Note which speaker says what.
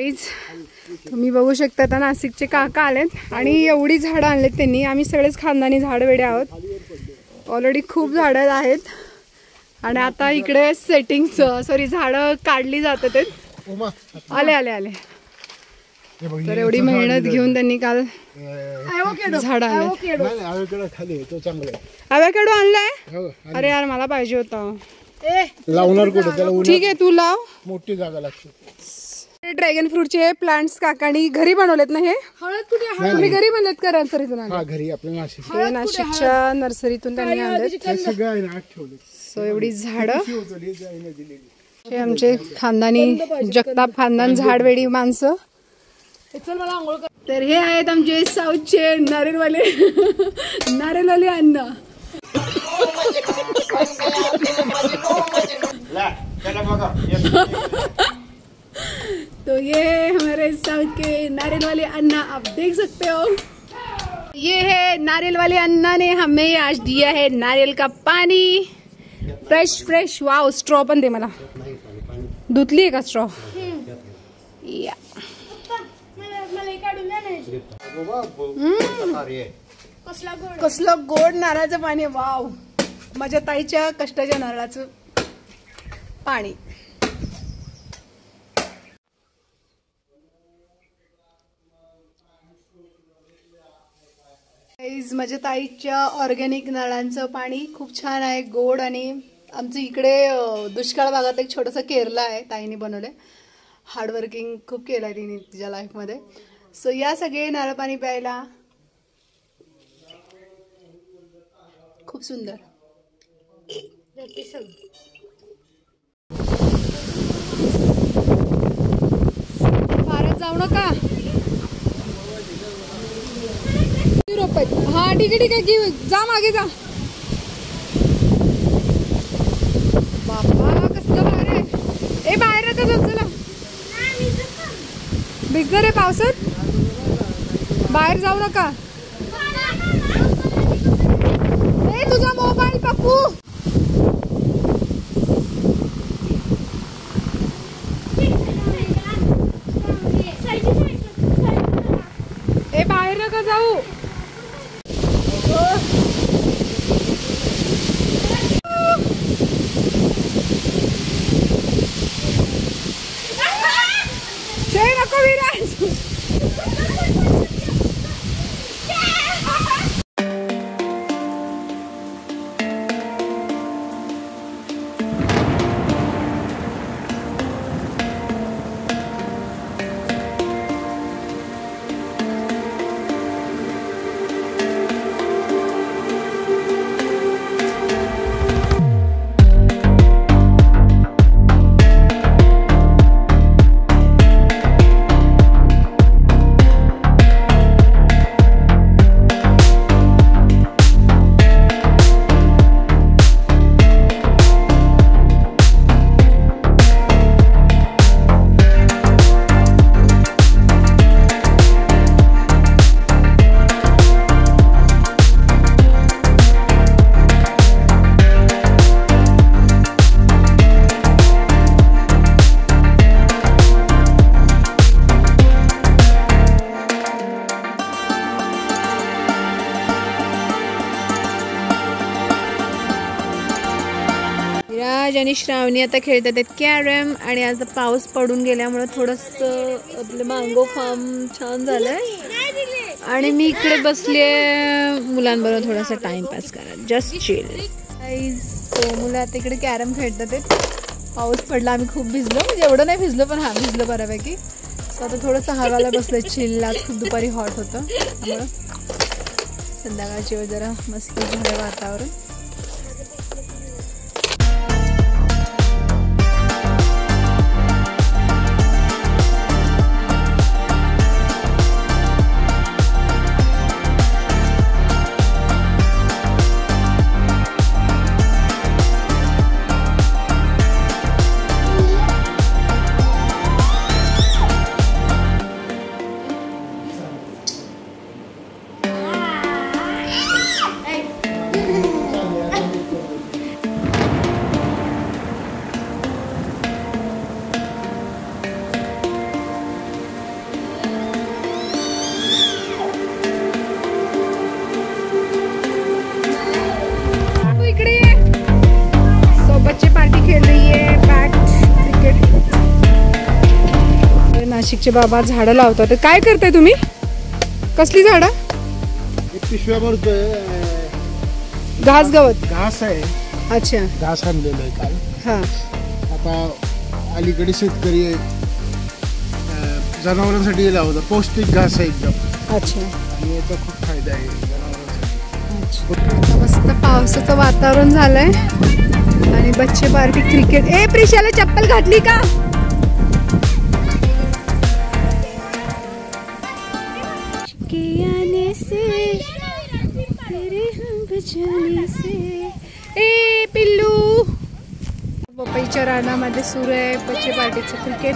Speaker 1: Guys तुम्ही बघू शकता आता नाशिकचे काका आलेत आणि एवढी झाडं आणलेत त्यांनी. आम्ही सगळेच खानदानी झाडवेडे आहोत. ऑलरेडी खूप झाडं आहेत आणि आता इकडे झाडं काढली जातात. आले आले आले. तर एवढी मेहनत घेऊन त्यांनी काल झाड आणले. अवॅकॅडो आणलाय. अरे यार मला पाहिजे होता.
Speaker 2: लावणार कुठे त्याला?
Speaker 1: ठीक आहे तू लाव.
Speaker 2: मोठी जागा लागते.
Speaker 1: ड्रॅगन फ्रूटचे प्लांट्स काकांनी घरी बनवलेत ना. हे तुम्ही घरी बनलेत का नर्सरीतून?
Speaker 2: घरी आपल्या
Speaker 1: नाशिकच्या नर्सरीतून त्यांनी आणले. सो एवढी झाडं हे आमचे खानदानी जगताप खानदान झाडवेडी माणसं. तर हे आहेत आमचे साऊथचे नारेलवाले अन्न. तो ये हमारे साउथ के नारियल वाले अन्ना आप देख सकते हो. ये है नारियल वाले अन्ना ने हमें आज दिया है नारियल का पानी फ्रेश फ्रेश. वाव. स्ट्रॉ पण दे मला. धुतली आहे का स्ट्रॉ? या कसलं गोड नारळाचं पाणी. वाव. माझ्या ताईच्या कष्टाच्या नारळाचं पाणी. माझ्या ताईच्या ऑर्गॅनिक नारळांचं पाणी खूप छान आहे, गोड. आणि आमचं इकडे दुष्काळ भागात एक छोटंसं केरला आहे, ताईने बनवलंय. हार्डवर्किंग खूप केलं आहे तिने तिच्या लाईफमध्ये. सो या सगळे नारळ पाणी प्यायला खूप सुंदर. भारत जाऊ नका. हा ठीक आहे ठीक आहे. घेऊ जा मागे जा. बाबा कसलं बाहेर आहे. ए बाहेर नका जाऊ. चला भिजणार आहे पावसात. बाहेर जाऊ नका. ए तुझा मोबाईल पप्पू. ए बाहेर नका जाऊ. नको विराज. आणि श्रावणी आता खेळतात आहेत कॅरम. आणि आता पाऊस पडून गेल्यामुळे थोडंसं आपलं मँगो फार्म छान झालंय. आणि मी इकडे बसले मुलांबरोबर थोडासा टाइमपास करत. Just chill. सो मुलं आता इकडे कॅरम खेळतात आहेत. पाऊस पडला, आम्ही खूप भिजलो. म्हणजे एवढं नाही भिजलो पण हा भिजलो बऱ्यापैकी. सो आता थोडंसं हवाला बसलं चिल. आज खूप दुपारी हॉट होतं त्यामुळं संध्याकाळची वेळ जरा मस्त झालं वातावरण. नाशिकचे बाबा झाडं लावतात. काय करताय तुम्ही? कसली झाडं?
Speaker 2: पिशव्या भरतोय
Speaker 1: घास गवत.
Speaker 2: घास आहे.
Speaker 1: अच्छा.
Speaker 2: घास आणलेलं आहे काल.
Speaker 1: हा.
Speaker 2: आता अलीकडे शेतकरी जनावरांसाठी लावतात. पौष्टिक घास आहे एकदम.
Speaker 1: अच्छा.
Speaker 2: आणि याचा खूप फायदा आहे जनावरांसाठी.
Speaker 1: आता मस्त पावसाचं वातावरण झालंय आणि बच्चे पार्टी क्रिकेट. प्रिशाला चप्पल घातली का? पिल्लू पपईच्या रानामध्ये सुरू आहे बच्चे पार्टीचं क्रिकेट.